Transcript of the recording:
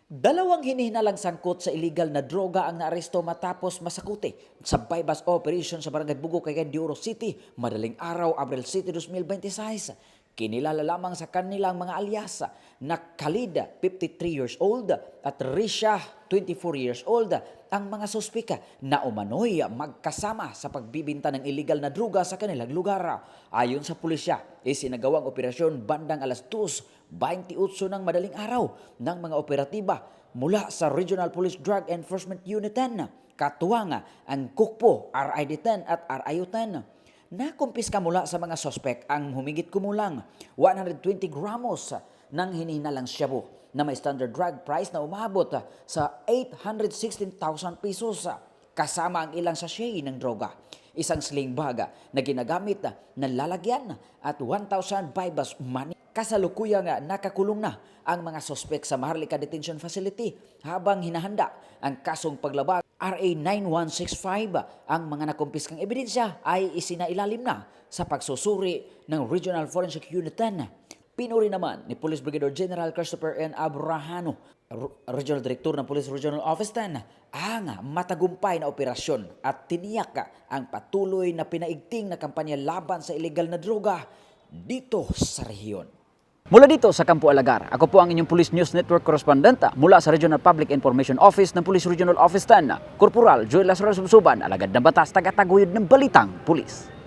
Dalawang hinihinalang sangkot sa illegal na droga ang naaresto matapos masakute sa bypass operation sa Barangay Bugo, Cagayan de Oro City, madaling araw, Abril City 2026. Kinilala lamang sa kanilang mga alyas na Khalid, 53 years old, at Risha, 24 years old, ang mga suspika na umano'y magkasama sa pagbibinta ng illegal na droga sa kanilang lugar. Ayon sa pulisya, isinagawang operasyon bandang alas 2:28 ng madaling araw ng mga operatiba mula sa Regional Police Drug Enforcement Unit 10, katuwang ang Kukpo, RID-10 at RIU-10. Nakumpiska mula sa mga sospek ang humigit kumulang 120 gramos ng hinihinalang shabu na may standard drug price na umabot sa 816,000 pesos kasama ang ilang sachet ng droga, isang sling bag na ginagamit na lalagyan at 1,000 bypass money. Kasalukuyang nakakulong na ang mga sospek sa Maharlika Detention Facility habang hinahanda ang kasong paglabag RA 9165. Ang mga nakumpiskang ebidensya ay isinailalim na sa pagsusuri ng Regional Forensic Unit 10. Pinuri naman ni Police Brigadier General Christopher N. Abrahano, Regional Director ng Police Regional Office 10, ang matagumpay na operasyon at tiniyak ang patuloy na pinaigting na kampanya laban sa illegal na droga dito sa rehiyon. Mula dito sa Campo Alagar, ako po ang inyong Police News Network Correspondent mula sa Regional Public Information Office ng Police Regional Office 10, Corporal Joel Lazaro Subsuban, alagad ng batas, tagataguyod ng balitang pulis.